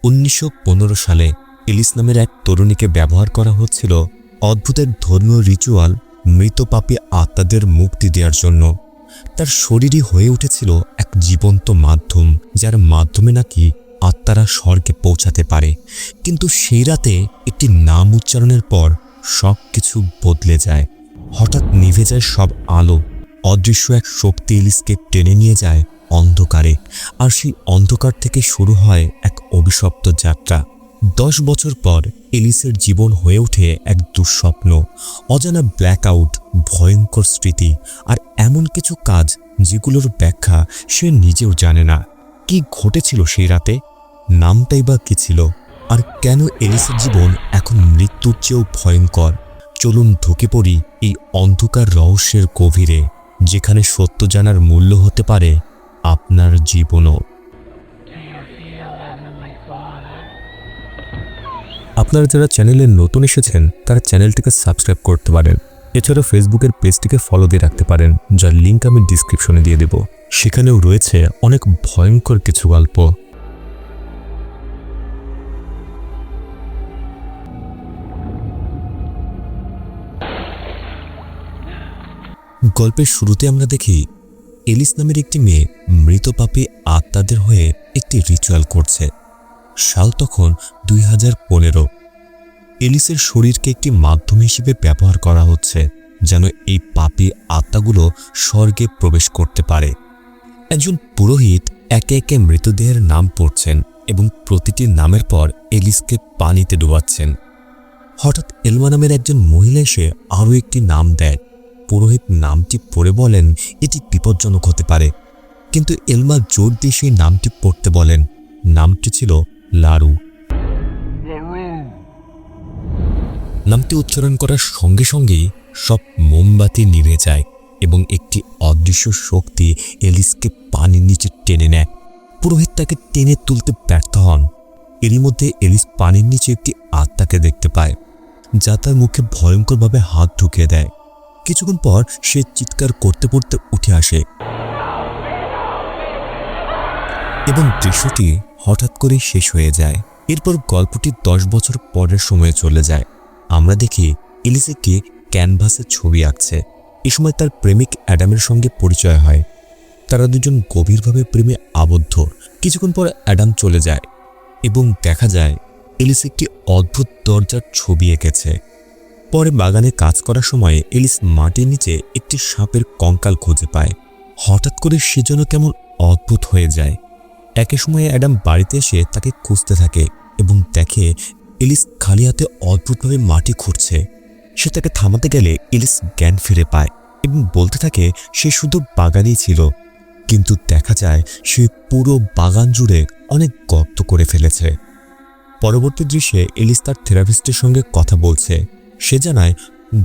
1915 সালে এলিস নামের এক তরুণীকে ব্যবহার করা হচ্ছিল অদ্ভুত এক ধর্মীয় রিচুয়াল মৃত পাপী আত্মাদের মুক্তি দেওয়ার জন্য। তার শরীরই হয়ে উঠেছিল এক জীবন্ত মাধ্যম, যার মাধ্যমে নাকি আত্মারা স্বর্গে পৌঁছাতে পারে। কিন্তু সেই রাতে একটি নাম উচ্চারণের পর সব কিছু বদলে যায়। হঠাৎ নিভে যায় সব আলো। অদৃশ্য এক শক্তি এলিসকে টেনে নিয়ে যায় অন্ধকারে, আর সেই অন্ধকার থেকে শুরু হয় এক অভিশপ্ত যাত্রা। 10 বছর পর এলিসের জীবন হয়ে ওঠে এক দুঃস্বপ্ন, অজানা ব্ল্যাকআউট, ভয়ঙ্কর স্মৃতি আর এমন কিছু কাজ যেগুলোর ব্যাখ্যা সে নিজেও জানে না। কি ঘটেছিল সেই রাতে? নামটাই বা কি ছিল? আর কেন এলিসের জীবন এখন মৃত্যুর চেয়েও ভয়ঙ্কর? চলুন ঢুকে পড়ি এই অন্ধকার রহস্যের গভীরে, যেখানে সত্য জানার মূল্য হতে পারে আপনার জীবনও। আপনারা যারা চ্যানেলে নতুন এসেছেন তারা চ্যানেলটিকে সাবস্ক্রাইব করতে পারেন। এছাড়া ফেসবুকের পেজটিকে ফলো দিয়ে রাখতে পারেন, যার লিঙ্ক আমি ডিসক্রিপশনে দিয়ে দেব। সেখানেও রয়েছে অনেক ভয়ঙ্কর কিছু গল্প। গল্পের শুরুতে আমরা দেখি এলিস নামের একটি মেয়ে মৃত পাপী আত্মাদের হয়ে একটি রিচুয়াল করছে। সাল তখন 2015। এলিসের শরীরকে একটি মাধ্যম হিসেবে ব্যবহার করা হচ্ছে, যেন এই পাপী আত্মাগুলো স্বর্গে প্রবেশ করতে পারে। একজন পুরোহিত একে একে মৃতদেহের নাম পড়ছেন এবং প্রতিটি নামের পর এলিসকে পানিতে ডুবাচ্ছেন। হঠাৎ এলমা নামের একজন মহিলা এসে আরও একটি নাম দেয়। পুরোহিত নামটি পড়ে বলেন এটি বিপজ্জনক হতে পারে, কিন্তু এলমা জোর দিয়ে সেই নামটি পড়তে বলেন। নামটি ছিল লারু। নামটি উচ্চারণ করার সঙ্গে সঙ্গেই সব মোমবাতি নিভে যায় এবং একটি অদৃশ্য শক্তি এলিসকে পানির নিচে টেনে নেয়। পুরোহিত তাকে টেনে তুলতে ব্যর্থ হন। এরই মধ্যে এলিস পানির নিচে একটি আত্মাকে দেখতে পায়, যা তার মুখে ভয়ঙ্করভাবে হাত ঢুকিয়ে দেয়। কিছুক্ষণ পর সে চিৎকার করতে করতে উঠে আসে এবং দৃশ্যটি হঠাৎ করেই শেষ হয়ে যায়। এরপর গল্পটি 10 বছর পরের সময়ে চলে যায়। আমরা দেখি এলিস একটি ক্যানভাসে ছবি আঁকছে। এ সময় তার প্রেমিক অ্যাডামের সঙ্গে পরিচয় হয়। তারা দুজন গভীরভাবে প্রেমে আবদ্ধ। কিছুক্ষণ পর অ্যাডাম চলে যায় এবং দেখা যায় এলিস একটি অদ্ভুত দরজার ছবি এঁকেছে। পরে বাগানে কাজ করার সময় এলিস মাটির নিচে একটি সাপের কঙ্কাল খুঁজে পায়। হঠাৎ করে সে যেন কেমন অদ্ভুত হয়ে যায়। একই সময়ে অ্যাডাম বাড়িতে এসে তাকে খুঁজতে থাকে এবং দেখে এলিস খালি হাতে অদ্ভুতভাবে মাটি খুঁড়ছে। সে তাকে থামাতে গেলে এলিস জ্ঞান ফিরে পায় এবং বলতে থাকে সে শুধু বাগানেই ছিল, কিন্তু দেখা যায় সে পুরো বাগান জুড়ে অনেক গর্ত করে ফেলেছে। পরবর্তী দৃশ্যে এলিস তার থেরাপিস্টের সঙ্গে কথা বলছে। সে জানায়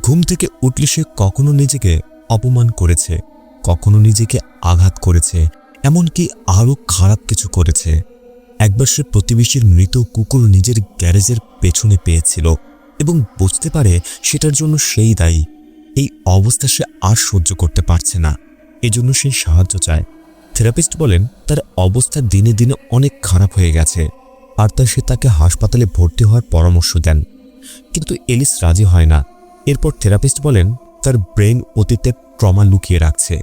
ঘুম থেকে উঠলে সে কখনো নিজেকে অপমান করেছে, কখনো নিজেকে আঘাত করেছে, এমনকি আরও খারাপ কিছু করেছে। একবার সে প্রতিবেশীর মৃত কুকুর নিজের গ্যারেজের পেছনে পেয়েছিল এবং বুঝতে পারে সেটার জন্য সেই দায়ী। এই অবস্থা সে আর সহ্য করতে পারছে না, এজন্য সে সাহায্য চায়। থেরাপিস্ট বলেন তার অবস্থা দিনে দিনে অনেক খারাপ হয়ে গেছে, আর তাই সে তাকে হাসপাতালে ভর্তি হওয়ার পরামর্শ দেন। কিন্তু এলিস রাজি হয় না। এরপর থেরাপিস্ট বলেন তার ব্রেন অতীতে ট্রমা লুকিয়ে রাখছে।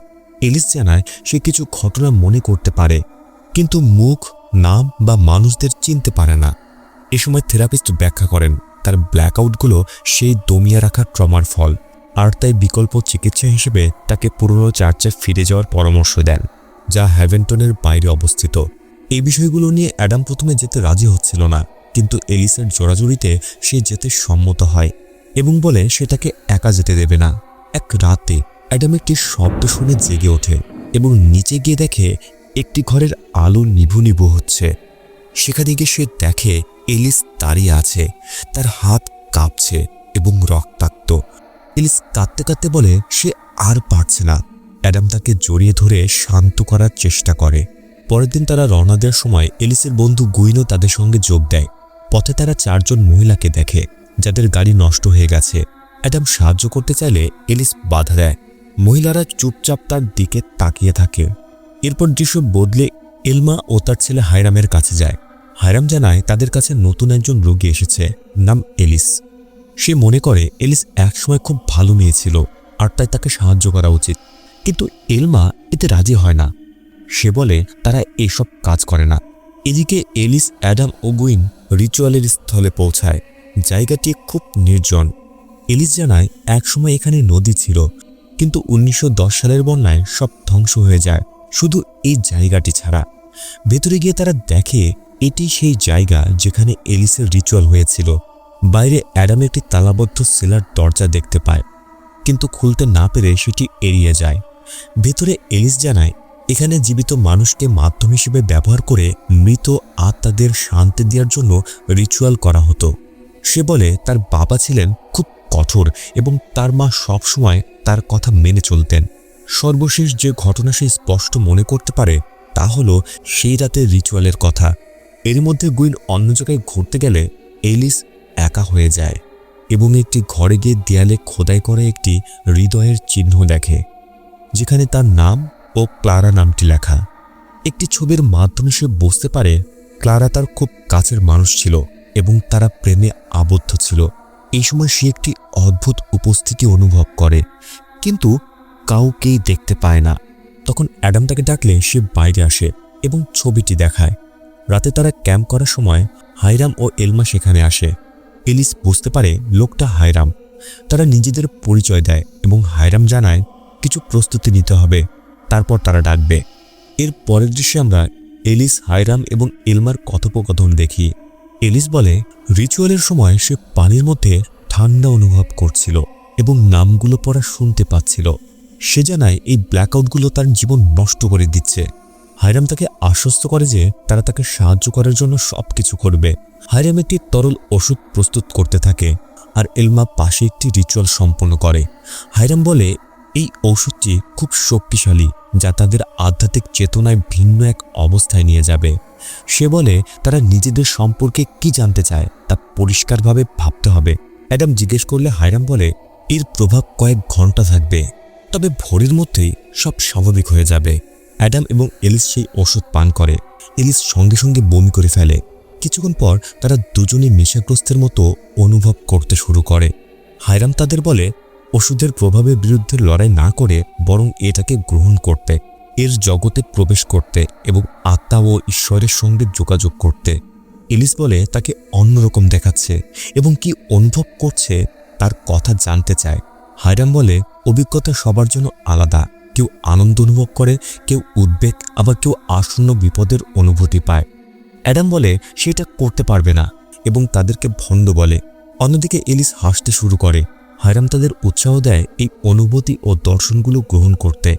এলিস জানায় সে কিছু ঘটনা মনে করতে পারে, কিন্তু মুখ, নাম বা মানুষদের চিনতে পারে না। এ সময় থেরাপিস্ট ব্যাখ্যা করেন তার ব্ল্যাকআউটগুলো সেই দমিয়ে রাখা ট্রমার ফল, আর তাই বিকল্প চিকিৎসা হিসেবে তাকে পুরনো চার্চে ফিরে যাওয়ার পরামর্শ দেন, যা হ্যাভেন্টনের বাইরে অবস্থিত। এই বিষয়গুলো নিয়ে অ্যাডাম প্রথমে যেতে রাজি হচ্ছিল না, কিন্তু এলিসের জোরাজুরিতে সে যেতে সম্মত হয় এবং বলে সে তাকে একা যেতে দেবে না। এক রাতে অ্যাডাম একটি শব্দ শুনে জেগে ওঠে এবং নিচে গিয়ে দেখে একটি ঘরের আলো নিভু নিভু হচ্ছে। সেখানে গিয়ে সে দেখে এলিস দাঁড়িয়ে আছে, তার হাত কাঁপছে এবং রক্তাক্ত। এলিস কাঁদতে কাঁদতে বলে সে আর পারছে না। অ্যাডাম তাকে জড়িয়ে ধরে শান্ত করার চেষ্টা করে। পরের দিন তারা রওনা দেওয়ার সময় এলিসের বন্ধু গুইনো তাদের সঙ্গে যোগ দেয়। পথে তারা 4 জন মহিলাকে দেখে যাদের গাড়ি নষ্ট হয়ে গেছে। অ্যাডাম সাহায্য করতে চাইলে এলিস বাধা দেয়। মহিলারা চুপচাপ তার দিকে তাকিয়ে থাকে। এরপর দৃশ্য বদলে এলমা ও তার ছেলে হাইরামের কাছে যায়। হায়রাম জানায় তাদের কাছে নতুন একজন রোগী এসেছে, নাম এলিস। সে মনে করে এলিস একসময় খুব ভালো মেয়ে ছিল আর তাই তাকে সাহায্য করা উচিত, কিন্তু এলমা এতে রাজি হয় না। সে বলে তারা এসব কাজ করে না। এদিকে এলিস, অ্যাডাম ও গুইন রিচুয়ালের স্থলে পৌঁছায়। জায়গাটি খুব নির্জন। এলিস জানায় একসময় এখানে নদী ছিল, কিন্তু 1910 সালের বন্যায় সব ধ্বংস হয়ে যায়, শুধু এই জায়গাটি ছাড়া। ভেতরে গিয়ে তারা দেখে এটি সেই জায়গা যেখানে এলিসের রিচুয়াল হয়েছিল। বাইরে অ্যাডাম একটি তালাবদ্ধ সেলার দরজা দেখতে পায়, কিন্তু খুলতে না পেরে সেটি এড়িয়ে যায়। ভেতরে এলিস জানায় এখানে জীবিত মানুষকে মাধ্যম হিসেবে ব্যবহার করে মৃত আত্মাদের শান্তি দেওয়ার জন্য রিচুয়াল করা হতো। সে বলে তার বাবা ছিলেন খুব কঠোর এবং তার মা সবসময় তার কথা মেনে চলতেন। সর্বশেষ যে ঘটনা সে স্পষ্ট মনে করতে পারে তা হলো সেই রাতের রিচুয়ালের কথা। এর মধ্যে গুইন অন্য জায়গায় ঘুরতে গেলে এলিস একা হয়ে যায় এবং একটি ঘরে গিয়ে দেয়ালে খোদাই করা একটি হৃদয়ের চিহ্ন দেখে, যেখানে তার নাম ও ক্লারা নামটি লেখা। একটি ছবির মাধ্যমে সে বুঝতে পারে ক্লারা তার খুব কাছের মানুষ ছিল এবং তারা প্রেমে আবদ্ধ ছিল। এই সময় সে একটি অদ্ভুত উপস্থিতি অনুভব করে, কিন্তু কাউকেই দেখতে পায় না। তখন অ্যাডাম তাকে ডাকলে সে বাইরে আসে এবং ছবিটি দেখায়। রাতে তারা ক্যাম্প করার সময় হায়রাম ও এলমা সেখানে আসে। এলিস বুঝতে পারে লোকটা হায়রাম। তারা নিজেদের পরিচয় দেয় এবং হায়রাম জানায় কিছু প্রস্তুতি নিতে হবে, তারপর তারা ডাকবে। এর পরের দৃশ্যে আমরা এলিস, হায়রাম এবং এলমার কথোপকথন দেখি। এলিস বলে রিচুয়ালের সময় সে পানির মধ্যে ঠান্ডা অনুভব করছিল এবং নামগুলো পড়া শুনতে পাচ্ছিল। সে জানায় এই ব্ল্যাকআউটগুলো তার জীবন নষ্ট করে দিচ্ছে। হায়রাম তাকে আশ্বস্ত করে যে তারা তাকে সাহায্য করার জন্য সবকিছু করবে। হায়রাম একটি তরল ওষুধ প্রস্তুত করতে থাকে আর এলমা পাশে একটি রিচুয়াল সম্পন্ন করে। হায়রাম বলে এই ঔষধটি খুব শক্তিশালী, যা তাদের আধ্যাত্মিক চেতনায় ভিন্ন এক অবস্থায় নিয়ে যাবে। সে বলে তারা নিজেদের সম্পর্কে কি জানতে চায় তা পরিষ্কারভাবে ভাবতে হবে। অ্যাডাম জিজ্ঞেস করলে হায়রাম বলে এর প্রভাব কয়েক ঘন্টা থাকবে, তবে ভোরের মধ্যেই সব স্বাভাবিক হয়ে যাবে। অ্যাডাম এবং এলিস সেই ওষুধ পান করে। এলিস সঙ্গে সঙ্গে বমি করে ফেলে। কিছুক্ষণ পর তারা দুজনেই নেশাগ্রস্তের মতো অনুভব করতে শুরু করে। হায়রাম তাদের বলে ওষুধের প্রভাবের বিরুদ্ধে লড়াই না করে বরং এটাকে গ্রহণ করতে, এর জগতে প্রবেশ করতে এবং আত্মা ও ঈশ্বরের সঙ্গে যোগাযোগ করতে। এলিস বলে তাকে অন্যরকম দেখাচ্ছে এবং কি অনুভব করছে তার কথা জানতে চায়। হায়রাম বলে অভিজ্ঞতা সবার জন্য আলাদা। কেউ আনন্দ অনুভব করে, কেউ উদ্বেগ, আবার কেউ আসন্ন বিপদের অনুভূতি পায়। অ্যাডাম বলে সেটা করতে পারবে না এবং তাদেরকে ভণ্ড বলে। অন্যদিকে এলিস হাসতে শুরু করে। হায়রাম তাদের উৎসাহ দেয় এই অনুভূতি ও দর্শনগুলো গ্রহণ করতে।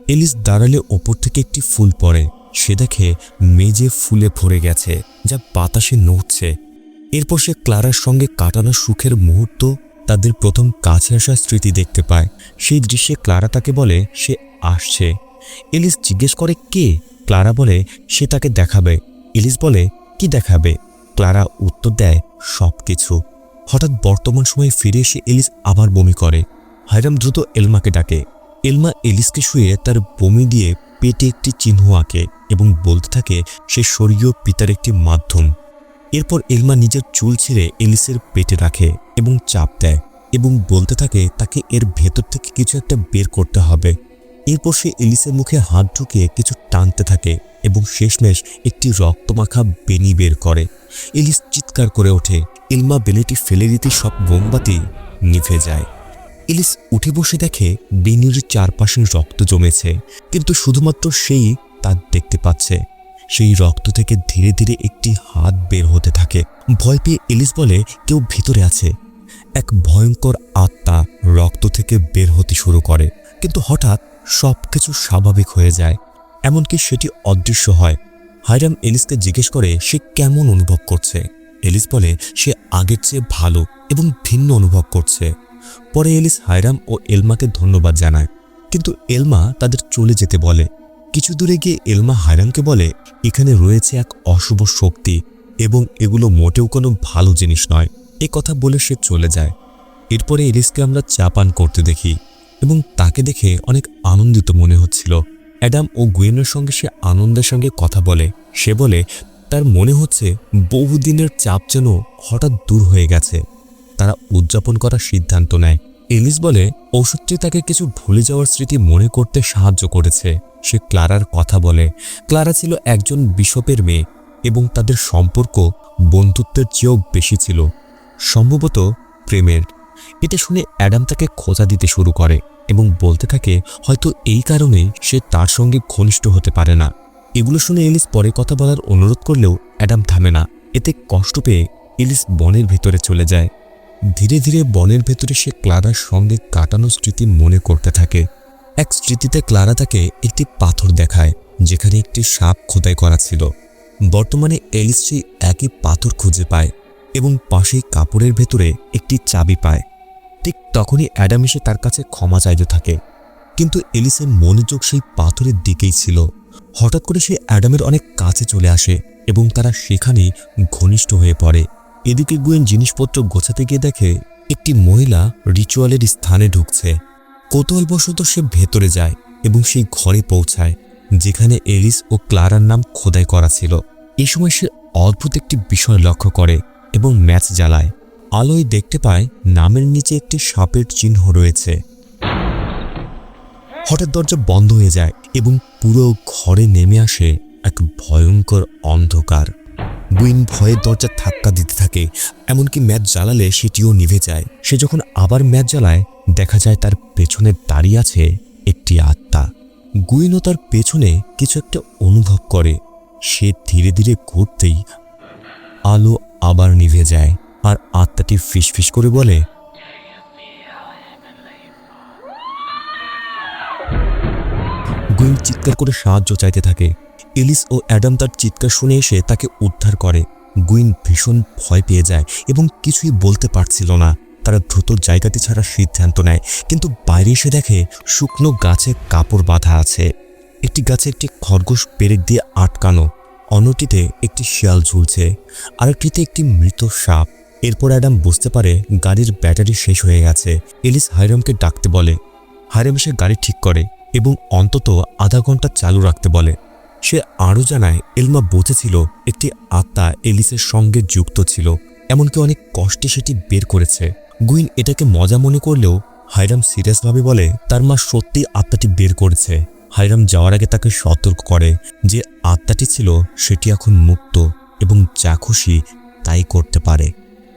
এলিস দাঁড়ালে ওপর থেকে একটি ফুল পড়ে। সে দেখে মেঝে ফুলে ভরে গেছে, যা বাতাসে নড়ছে। এরপর সে ক্লারার সঙ্গে কাটানো সুখের মুহূর্ত, তাদের প্রথম কাছে আসা স্মৃতি দেখতে পায়। সেই দৃশ্যে ক্লারা তাকে বলে সে আসছে। এলিস জিজ্ঞেস করে কে? ক্লারা বলে সে তাকে দেখাবে। এলিস বলে কি দেখাবে? ক্লারা উত্তর দেয় সব কিছু। হঠাৎ বর্তমান সময়ে ফিরে এসে এলিস আবার বমি করে। হায়রাম দ্রুত এলমাকে ডাকে। এলমা এলিসকে শুয়ে তার বমি দিয়ে পেটে একটি চিহ্ন আঁকে এবং বলতে থাকে সে স্বর্গীয় পিতার একটি মাধ্যম। এরপর এলমা নিজের চুল ছিঁড়ে এলিসের পেটে রাখে এবং চাপ দেয় এবং বলতে থাকে তাকে এর ভেতর থেকে কিছু একটা বের করতে হবে। এরপর সে এলিসের মুখে হাত ঢুকিয়ে কিছু টানতে থাকে এবং শেষমেশ একটি রক্তমাখা বেনি বের করে। এলিস চিৎকার করে ওঠে। এলমা বেনিটি ফেলে দিতে সব মোমবাতি নিভে যায়। এলিস উঠে বসে দেখে বেনির চারপাশে রক্ত জমেছে, কিন্তু শুধুমাত্র সেই তা দেখতে পাচ্ছে। সেই রক্ত থেকে ধীরে ধীরে একটি হাত বের হতে থাকে। ভয় পেয়ে এলিস বলে কেউ ভিতরে আছে। এক ভয়ঙ্কর আত্মা রক্ত থেকে বের হতে শুরু করে, কিন্তু হঠাৎ সবকিছু স্বাভাবিক হয়ে যায়, এমনকি সেটি অদৃশ্য হয়। হায়রাম এলিসকে জিজ্ঞেস করে সে কেমন অনুভব করছে। এলিস বলে সে আগের চেয়ে ভালো এবং ভিন্ন অনুভব করছে। পরে এলিস হায়রাম ও এলমাকে ধন্যবাদ জানায়, কিন্তু এলমা তাদের চলে যেতে বলে। কিছু দূরে গিয়ে এলমা হায়রামকে বলে এখানে রয়েছে এক অশুভ শক্তি এবং এগুলো মোটেও কোনো ভালো জিনিস নয়। এ কথা বলে সে চলে যায়। এরপরে এলিসকে আমরা চা পান করতে দেখি এবং তাকে দেখে অনেক আনন্দিত মনে হচ্ছিল। অ্যাডাম ও গুয়েনের সঙ্গে সে আনন্দের সঙ্গে কথা বলে। সে বলে তার মনে হচ্ছে বহুদিনের চাপ যেন হঠাৎ দূর হয়ে গেছে। তারা উদযাপন করার সিদ্ধান্ত নেয়। এলিস বলে ওষুধটি তাকে কিছু ভুলে যাওয়ার স্মৃতি মনে করতে সাহায্য করেছে। সে ক্লারার কথা বলে। ক্লারা ছিল একজন বিশপের মেয়ে এবং তাদের সম্পর্ক বন্ধুত্বের চেয়েও বেশি ছিল, সম্ভবত প্রেমের। এটা শুনে অ্যাডাম তাকে খোঁচা দিতে শুরু করে এবং বলতে থাকে হয়তো এই কারণে সে তার সঙ্গে ঘনিষ্ঠ হতে পারে না। এগুলো শুনে এলিস পরে কথা বলার অনুরোধ করলেও অ্যাডাম থামে না। এতে কষ্ট পেয়ে এলিস বনের ভেতরে চলে যায়। ধীরে ধীরে বনের ভেতরে সে ক্লারার সঙ্গে কাটানো স্মৃতি মনে করতে থাকে। এক স্মৃতিতে ক্লারা তাকে একটি পাথর দেখায় যেখানে একটি সাপ খোদাই করা ছিল। বর্তমানে এলিস সেই একই পাথর খুঁজে পায় এবং পাশেই কাপড়ের ভেতরে একটি চাবি পায়। ঠিক তখনই অ্যাডাম এসে তার কাছে ক্ষমা চাইতে থাকে, কিন্তু এলিসের মনোযোগ সেই পাথরের দিকেই ছিল। হঠাৎ করে সে অ্যাডামের অনেক কাছে চলে আসে এবং তারা সেখানেই ঘনিষ্ঠ হয়ে পড়ে। এদিকে গুয়েন জিনিসপত্র গোছাতে গিয়ে দেখে একটি মহিলা রিচুয়ালের স্থানে ঢুকছে। কৌতূহলবশত সে ভেতরে যায় এবং সেই ঘরে পৌঁছায় যেখানে এলিস ও ক্লারার নাম খোদাই করা ছিল। এই সময় সে অদ্ভুত একটি বিষয় লক্ষ্য করে এবং ম্যাচ জ্বালায়। আলোয় দেখতে পায় নামের নিচে একটি সাপের চিহ্ন রয়েছে। হঠাৎ দরজা বন্ধ হয়ে যায় এবং পুরো ঘরে নেমে আসে এক ভয়ঙ্কর অন্ধকার। গুইন ভয়ে দরজা ধাক্কা দিতে থাকে, এমনকি ম্যাচ জ্বালালে সেটিও নিভে যায়। সে যখন আবার ম্যাচ জ্বালায় দেখা যায় তার পেছনে দাঁড়িয়ে আছে একটি আত্মা। গুইনও তার পেছনে কিছু একটা অনুভব করে। সে ধীরে ধীরে ঘুরতেই আলো আবার নিভে যায় আর আত্মাটি ফিসফিস করে বলে, গুইন চিৎকার করে সাহায্য চাইতে থাকে। এলিস ও অ্যাডাম তার চিৎকার শুনে এসে তাকে উদ্ধার করে। গুইন ভীষণ ভয় পেয়ে যায় এবং কিছুই বলতে পারছিল না। তারা দ্রুত জায়গাটি ছাড়ার সিদ্ধান্ত নেয়, কিন্তু বাইরে এসে দেখে শুকনো গাছে কাপড় বাঁধা আছে। একটি গাছে একটি খরগোশ পেরেক দিয়ে আটকানো, অন্যটিতে একটি শিয়াল ঝুলছে, আরেকটিতে একটি মৃত সাপ। এরপর অ্যাডাম বুঝতে পারে গাড়ির ব্যাটারি শেষ হয়ে গেছে। এলিস হাইরামকে ডাকতে বলে। হাইরাম এসে গাড়ি ঠিক করে এবং অন্তত আধা ঘন্টা চালু রাখতে বলে। সে আরও জানায় এলমা বুঝেছিল একটি আত্মা এলিসের সঙ্গে যুক্ত ছিল, এমনকি অনেক কষ্টে সেটি বের করেছে। গুইন এটাকে মজা মনে করলেও হাইরাম সিরিয়াসভাবে বলে তার মা সত্যিই আত্মাটি বের করেছে। হাইরাম যাওয়ার আগে তাকে সতর্ক করে যে আত্মাটি ছিল সেটি এখন মুক্ত এবং যা খুশি তাই করতে পারে।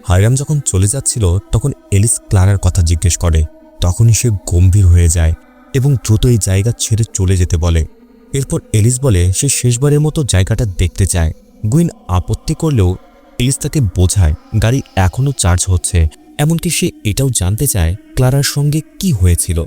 হাইরাম যখন চলে যাচ্ছিল তখন এলিস ক্লারার কথা জিজ্ঞেস করে। তখনই সে গম্ভীর হয়ে যায় এবং দ্রুত এই জায়গা ছেড়ে চলে যেতে বলে। এরপর এলিস বলে সে শেষবারের মতো জায়গাটা দেখতে চায়। গুইন আপত্তি করলেও এলিস তাকে বোঝায় গাড়ি এখনও চার্জ হচ্ছে, এমনকি সে এটাও জানতে চায় ক্লারার সঙ্গে কি হয়েছিল।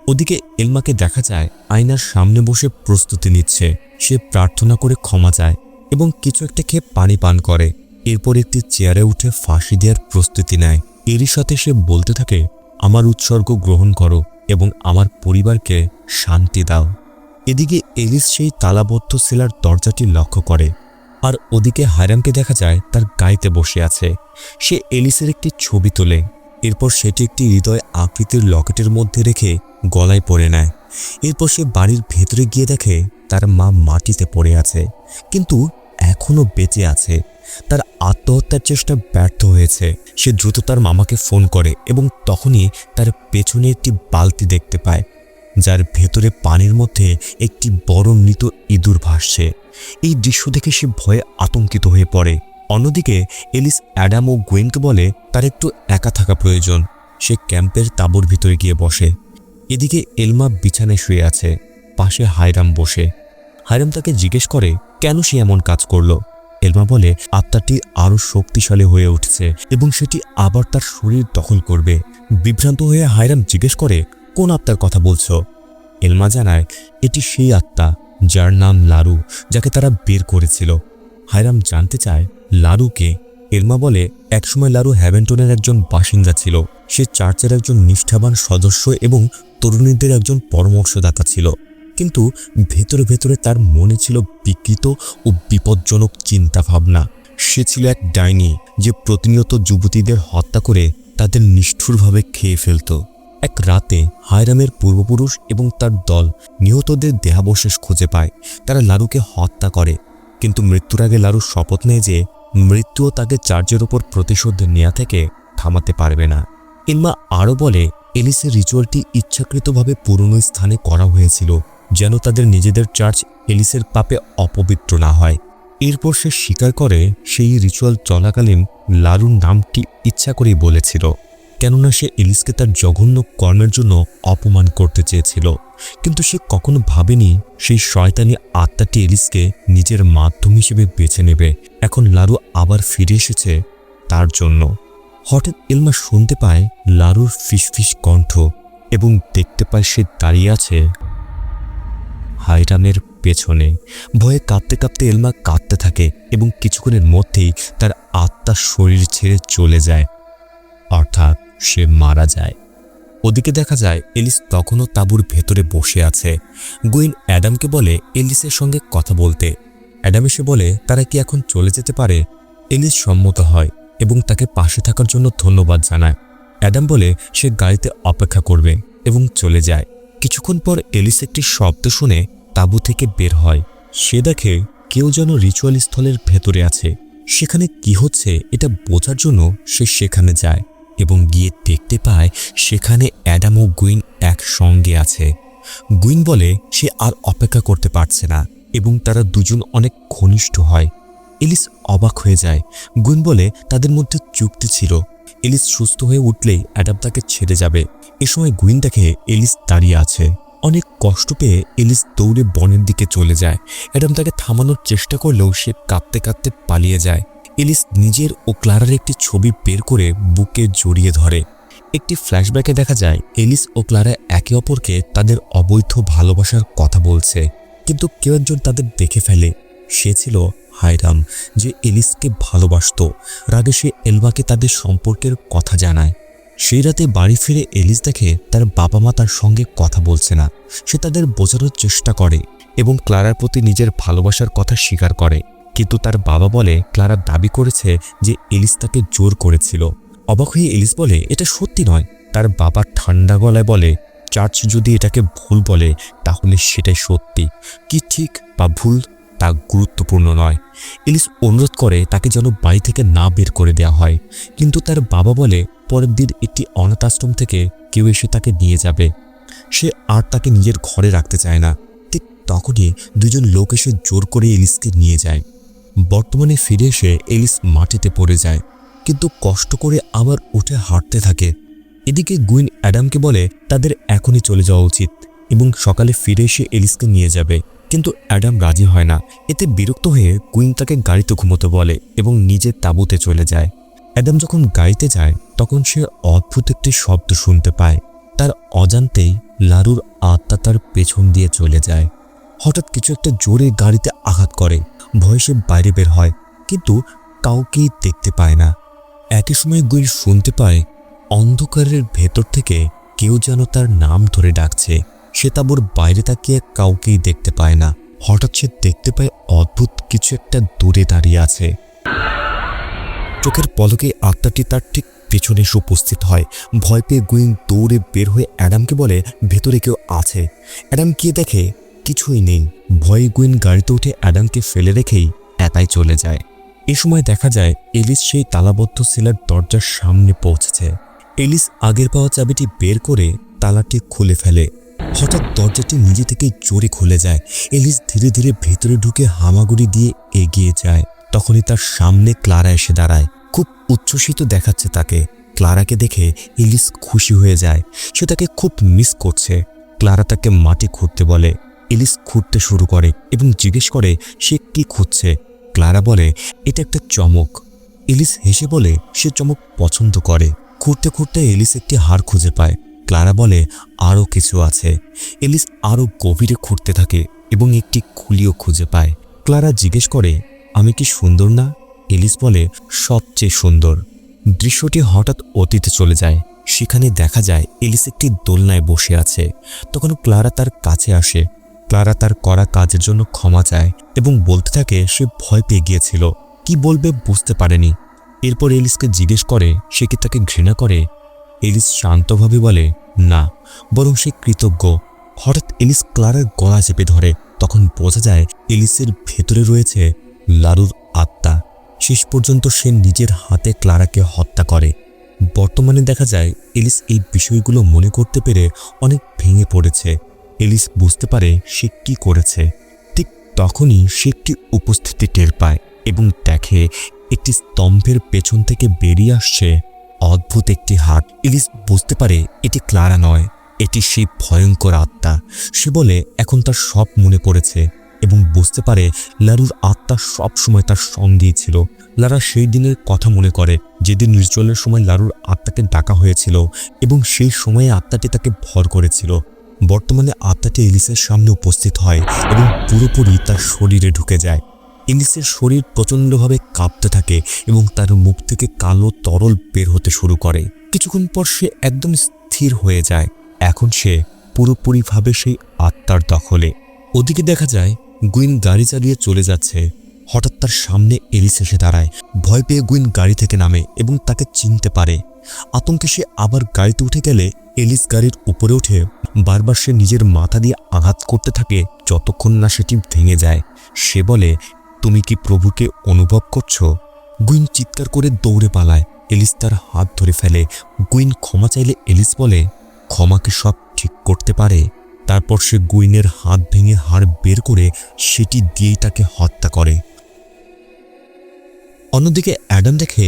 ওদিকে এলমাকে দেখা যায় আয়নার সামনে বসে প্রস্তুতি নিচ্ছে। সে প্রার্থনা করে ক্ষমা চায় এবং কিছু একটা খেয়ে পানি পান করে। এরপর একটি চেয়ারে উঠে ফাঁসি দেওয়ার প্রস্তুতি নেয়। এরই সাথে সে বলতে থাকে, আমার উৎসর্গ গ্রহণ করো এবং আমার পরিবারকে শান্তি দাও। এদিকে এলিস সেই তালাবদ্ধ সেলার দরজাটি লক্ষ্য করে, আর ওদিকে হাইরামকে দেখা যায় তার গাড়িতে বসে আছে। সে এলিসের একটি ছবি তোলে, এরপর সেটি একটি হৃদয় আকৃতির লকেটের মধ্যে রেখে গলায় পরে নেয়। এরপর সে বাড়ির ভেতরে গিয়ে দেখে তার মা মাটিতে পড়ে আছে, কিন্তু এখনও বেঁচে আছে। তার আত্মহত্যার চেষ্টা ব্যর্থ হয়েছে। সে দ্রুত তার মামাকে ফোন করে এবং তখনই তার পেছনে একটি বালতি দেখতে পায় যার ভেতরে পানির মধ্যে একটি বড় মৃত ইঁদুর ভাসছে। এই দৃশ্য দেখে সে ভয়ে আতঙ্কিত হয়ে পড়ে। অন্যদিকে এলিস অ্যাডাম ও গুয়েনকে বলে তার একটু একা থাকা প্রয়োজন। সে ক্যাম্পের তাঁবুর ভিতরে গিয়ে বসে। এদিকে এলমা বিছানায় শুয়ে আছে, পাশে হাইরাম বসে। হাইরাম তাকে জিজ্ঞেস করে কেন সে এমন কাজ করলো। এলমা বলে আত্মাটি আরও শক্তিশালী হয়ে উঠছে এবং সেটি আবার তার শরীর দখল করবে। বিভ্রান্ত হয়ে হাইরাম জিজ্ঞেস করে কোন আত্মার কথা বলছো। এলমা জানায় এটি সেই আত্মা যার নাম লারু, যাকে তারা বের করেছিল। হাইরাম জানতে চায় লারুকে। এলমা বলে একসময় লারু হ্যাভেন্টনের একজন বাসিন্দা ছিল। সে চার্চের একজন নিষ্ঠাবান সদস্য এবং তরুণীদের একজন পরামর্শদাতা ছিল, কিন্তু ভেতরে ভেতরে তার মনে ছিল বিকৃত ও বিপজ্জনক চিন্তা ভাবনা। সে ছিল এক ডাইনি যে প্রতিনিয়ত যুবতীদের হত্যা করে তাদের নিষ্ঠুরভাবে খেয়ে ফেলত। এক রাতে হাইরামের পূর্বপুরুষ এবং তার দল নিহতদের দেহাবশেষ খুঁজে পায়। তারা লারুকে হত্যা করে কিন্তু মৃত্যুর আগে লারু শপথ নেয় যে মৃত্যুও তাকে চার্চের ওপর প্রতিশোধ নেওয়া থেকে থামাতে পারবে না। ইলমা আরও বলে এলিসের রিচুয়ালটি ইচ্ছাকৃতভাবে পুরনো স্থানে করা হয়েছিল যেন তাদের নিজেদের চার্চ এলিসের পাপে অপবিত্র না হয়। এরপর সে স্বীকার করে সেই রিচুয়াল চলাকালীন লারুর নামটি ইচ্ছা করেই বলেছিল, কেননা সে এলিসকে তার জঘন্য কর্মের জন্য অপমান করতে চেয়েছিল। কিন্তু সে কখনো ভাবেনি সেই শয়তানি আত্মাটি এলিসকে নিজের মাধ্যম হিসেবে বেছে নেবে। এখন লারু আবার ফিরে এসেছে তার জন্য। হঠাৎ ইলমা শুনতে পায় লারুর ফিসফিস কণ্ঠ এবং দেখতে পায় সে দাঁড়িয়ে আছে হাইরামের পেছনে। ভয়ে কাঁপতে কাঁপতে ইলমা কাঁদতে থাকে এবং কিছুক্ষণের মধ্যেই তার আত্মা শরীর ছেড়ে চলে যায়, অর্থাৎ সে মারা যায়। ওদিকে দেখা যায় এলিস তখনও তাঁবুর ভেতরে বসে আছে। গুইন অ্যাডামকে বলে এলিসের সঙ্গে কথা বলতে। অ্যাডাম এসে বলে তারা কি এখন চলে যেতে পারে। এলিস সম্মত হয় এবং তাকে পাশে থাকার জন্য ধন্যবাদ জানায়। অ্যাডাম বলে সে গাড়িতে অপেক্ষা করবে এবং চলে যায়। কিছুক্ষণ পর এলিস একটি শব্দ শুনে তাঁবু থেকে বের হয়। সে দেখে কেউ যেন রিচুয়াল স্থলের ভেতরে আছে। সেখানে কি হচ্ছে এটা বোঝার জন্য সে সেখানে যায় এবং গিয়ে দেখতে পায় সেখানে অ্যাডাম ও গুইন একসঙ্গে আছে। গুইন বলে সে আর অপেক্ষা করতে পারছে না এবং তারা দুজন অনেক ঘনিষ্ঠ হয়। এলিস অবাক হয়ে যায়। গুইন বলে তাদের মধ্যে চুক্তি ছিল, এলিস সুস্থ হয়ে উঠলেই অ্যাডাম তাকে ছেড়ে যাবে। এ সময় গুইন দেখে এলিস দাঁড়িয়ে আছে। অনেক কষ্ট পেয়ে এলিস দৌড়ে বনের দিকে চলে যায়। অ্যাডাম তাকে থামানোর চেষ্টা করলেও সে কাঁদতে কাঁদতে পালিয়ে যায়। এলিস নিজের ও ক্লারার একটি ছবি বের করে বুকে জড়িয়ে ধরে। একটি ফ্ল্যাশব্যাকে দেখা যায় এলিস ও ক্লারা একে অপরকে তাদের অবৈধ ভালোবাসার কথা বলছে, কিন্তু কেউ একজন তাদের দেখে ফেলে। সে ছিল হাইরাম, যে এলিসকে ভালোবাসত। রাগে সে এলবাকে তাদের সম্পর্কের কথা জানায়। সেই রাতে বাড়ি ফিরে এলিস দেখে তার বাবা মা তার সঙ্গে কথা বলছে না। সে তাদের বোঝানোর চেষ্টা করে এবং ক্লারার প্রতি নিজের ভালোবাসার কথা স্বীকার করে, কিন্তু তার বাবা বলে ক্লারা দাবি করেছে যে এলিস তাকে জোর করেছিল। অবাক হয়ে এলিস বলে এটা সত্যি নয়। তার বাবা ঠান্ডা গলায় বলে চার্চ যদি এটাকে ভুল বলে তাহলে সেটাই সত্যি, কি ঠিক বা ভুল তা গুরুত্বপূর্ণ নয়। এলিস অনুরোধ করে তাকে যেন বাড়ি থেকে না বের করে দেওয়া হয়, কিন্তু তার বাবা বলে পরের দিন একটি অনাথ আশ্রম থেকে কেউ এসে তাকে নিয়ে যাবে। সে আর তাকে নিজের ঘরে রাখতে চায় না। ঠিক তখনই দুজন লোক এসে জোর করে এলিসকে নিয়ে যায়। বর্তমানে ফিরে এসে এলিস মাটিতে পড়ে যায়, কিন্তু কষ্ট করে আবার উঠে হাঁটতে থাকে। এদিকে গুইন অ্যাডামকে বলে তাদের এখনই চলে যাওয়া উচিত এবং সকালে ফিরে এসে এলিসকে নিয়ে যাবে, কিন্তু অ্যাডাম রাজি হয় না। এতে বিরক্ত হয়ে গুইন তাকে গাড়িতে ঘুমোতে বলে এবং নিজের তাঁবুতে চলে যায়। অ্যাডাম যখন গাড়িতে যায় তখন সে অদ্ভুত একটি শব্দ শুনতে পায়। তার অজান্তেই লারুর আত্মা তার পেছন দিয়ে চলে যায়। হঠাৎ কিছু একটা জোরে গাড়িতে আঘাত করে। ভয়ে সে বাইরে বের হয়, কিন্তু কাউকেই দেখতে পায় না। একই সময় গুইন শুনতে পায় অন্ধকারের ভেতর থেকে কেউ যেন তার নাম ধরে ডাকছে। সে তাঁবুর বাইরে তাকিয়ে কাউকেই দেখতে পায় না। হঠাৎ সে দেখতে পায় অদ্ভুত কিছু একটা দূরে দাঁড়িয়ে আছে। চোখের পলকে আত্মাটি তার ঠিক পেছনে এসে উপস্থিত হয়। ভয় পেয়ে গুইন দৌড়ে বের হয়ে অ্যাডামকে বলে ভেতরে কেউ আছে। অ্যাডাম গিয়ে দেখে কিছুই নেই। ভয়ে গুইন গাড়িতে উঠে অ্যাডামকে ফেলে রেখেই একাই চলে যায়। এ সময় দেখা যায় এলিস সেই তালাবদ্ধ সেলার দরজার সামনে পৌঁছেছে। এলিস আগের পাওয়া চাবিটি বের করে তালাটি খুলে ফেলে। হঠাৎ দরজাটি নিজে থেকেই জোরে খুলে যায়। এলিস ধীরে ধীরে ভেতরে ঢুকে হামাগুড়ি দিয়ে এগিয়ে যায়। তখনই তার সামনে ক্লারা এসে দাঁড়ায়। খুব উচ্ছ্বসিত দেখাচ্ছে তাকে। ক্লারাকে দেখে এলিস খুশি হয়ে যায়। সে তাকে খুব মিস করছে। ক্লারা তাকে মাটি খুঁড়তে বলে। এলিস খুঁড়তে শুরু করে এবং জিজ্ঞেস করে সে কি খুঁজছে। ক্লারা বলে এটা একটা চমক। এলিস হেসে বলে সে চমক পছন্দ করে। খুঁড়তে খুঁড়তে এলিস একটি হাড় খুঁজে পায়। ক্লারা বলে আরও কিছু আছে। এলিস আরও গভীরে খুঁড়তে থাকে এবং একটি খুলিও খুঁজে পায়। ক্লারা জিজ্ঞেস করে আমি কি সুন্দর না? এলিস বলে সবচেয়ে সুন্দর। দৃশ্যটি হঠাৎ অতীতে চলে যায়। সেখানে দেখা যায় এলিস একটি দোলনায় বসে আছে। তখন ক্লারা তার কাছে আসে। ক্লারা তার করা কাজের জন্য ক্ষমা চায় এবং বলতে থাকে সে ভয় পেয়ে গিয়েছিল, কি বলবে বুঝতে পারেনি। এরপর এলিসকে জিজ্ঞেস করে সে কি তাকে ঘৃণা করে। এলিস শান্তভাবে বলে না, বরং সে কৃতজ্ঞ। হঠাৎ এলিস ক্লারার গলা চেপে ধরে। তখন বোঝা যায় এলিসের ভেতরে রয়েছে লারুর আত্মা। শেষ পর্যন্ত সে নিজের হাতে ক্লারাকে হত্যা করে। বর্তমানে দেখা যায় এলিস এই বিষয়গুলো মনে করতে পেরে অনেক ভেঙে পড়েছে। এলিস বুঝতে পারে সে কি করেছে। ঠিক তখনই সে একটি উপস্থিতি টের পায় এবং দেখে একটি স্তম্ভের পেছন থেকে বেরিয়ে আসছে অদ্ভুত একটি হাত। এলিস বুঝতে পারে এটি ক্লারা নয়, এটি সেই ভয়ঙ্কর আত্মা। সে বলে এখন তার সব মনে পড়েছে এবং বুঝতে পারে লারুর আত্মা সব সময় তার সঙ্গেই ছিল। লারা সেই দিনের কথা মনে করে যেদিন রিচুয়ালের সময় লারুর আত্মাকে ডাকা হয়েছিল এবং সেই সময়ে আত্মাটি তাকে ভর করেছিল। বর্তমানে আত্মাটি এলিসের সামনে উপস্থিত হয় এবং পুরোপুরি তার শরীরে ঢুকে যায়। এলিসের শরীর প্রচণ্ডভাবে কাঁপতে থাকে এবং তার মুখ থেকে কালো তরল বের হতে শুরু করে। কিছুক্ষণ পর সে একদম স্থির হয়ে যায়। এখন সে পুরোপুরিভাবে সেই আত্মার দখলে। ওদিকে দেখা যায় গুইন গাড়ি চালিয়ে চলে যাচ্ছে। হঠাৎ তার সামনে এলিস এসে দাঁড়ায়। ভয় পেয়ে গুইন গাড়ি থেকে নামে এবং তাকে চিনতে পারে। আতঙ্কে সে আবার গাড়িতে উঠে গেলে এলিস গাড়ির উপরে উঠে বারবার সে নিজের মাথা দিয়ে আঘাত করতে থাকে যতক্ষণ না সেটি ভেঙে যায়। সে বলে, তুমি কি প্রভুকে অনুভব করছো? গুইন চিৎকার করে দৌড়ে পালায়। এলিস তার হাত ধরে ফেলে। গুইন ক্ষমা চাইলে এলিস বলে, ক্ষমা কি সব ঠিক করতে পারে? তারপর সে গুইনের হাত ভেঙে হাড় বের করে সেটি দিয়েই তাকে হত্যা করে। অন্যদিকে অ্যাডাম দেখে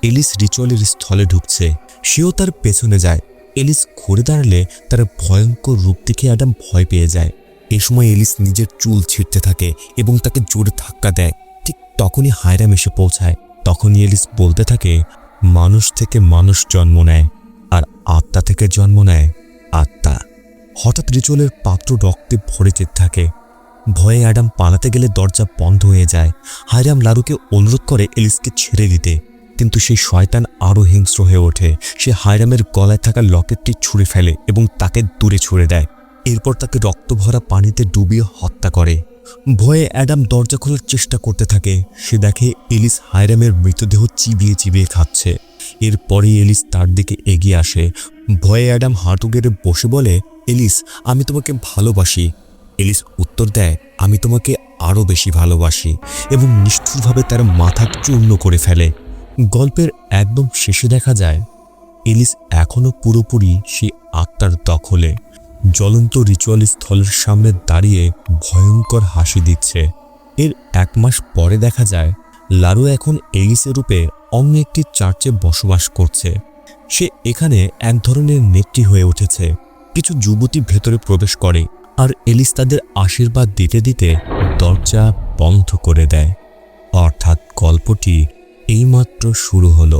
এলিস রিচুয়ালের স্থলে ঢুকছে। সেও তার পেছনে যায়। এলিস ঘুরে দাঁড়ালে তার ভয়ঙ্কর রূপ দেখে অ্যাডাম ভয় পেয়ে যায়। এ সময় এলিস নিজের চুল ছিঁড়তে থাকে এবং তাকে জোরে ধাক্কা দেয়। ঠিক তখনই হায়রাম এসে পৌঁছায়। তখনই এলিস বলতে থাকে, মানুষ থেকে মানুষ জন্ম নেয় আর আত্মা থেকে জন্ম নেয় আত্মা। হঠাৎ রিচুয়ালের পাত্র রক্তে ভরে যেতে থাকে। ভয়ে অ্যাডাম পালাতে গেলে দরজা বন্ধ হয়ে যায়। হায়রাম লারুকে অনুরোধ করে এলিসকে ছেড়ে দিতে, কিন্তু সেই শয়তান আরও হিংস্র হয়ে ওঠে। সে হায়রামের গলায় থাকা লকেটটি ছুঁড়ে ফেলে এবং তাকে দূরে ছুঁড়ে দেয়। এরপর তাকে রক্ত ভরা পানিতে ডুবিয়ে হত্যা করে। ভয়ে অ্যাডাম দরজা খোলার চেষ্টা করতে থাকে। সে দেখে এলিস হায়রামের মৃতদেহ চিবিয়ে চিবিয়ে খাচ্ছে। এরপরেই এলিস তার দিকে এগিয়ে আসে। ভয়ে অ্যাডাম হাঁটু গেড়ে বসে বলে, এলিস, আমি তোমাকে ভালোবাসি। এলিস উত্তর দেয়, আমি তোমাকে আরও বেশি ভালোবাসি, এবং নিষ্ঠুরভাবে তার মাথা চূর্ণ করে ফেলে। গল্পের একদম শেষে দেখা যায় এলিস এখনও পুরোপুরি সেই আত্মার দখলে। জ্বলন্ত রিচুয়াল স্থলের সামনে দাঁড়িয়ে ভয়ঙ্কর হাসি দিচ্ছে। এর 1 মাস পরে দেখা যায় লারু এখন এলিসের রূপে অন্য একটি চার্চে বসবাস করছে। সে এখানে এক ধরনের নেত্রী হয়ে উঠেছে। কিছু যুবতী ভেতরে প্রবেশ করে আর এলিস তাদের আশীর্বাদ দিতে দিতে দরজা বন্ধ করে দেয়। অর্থাৎ গল্পটি এইমাত্র শুরু হলো।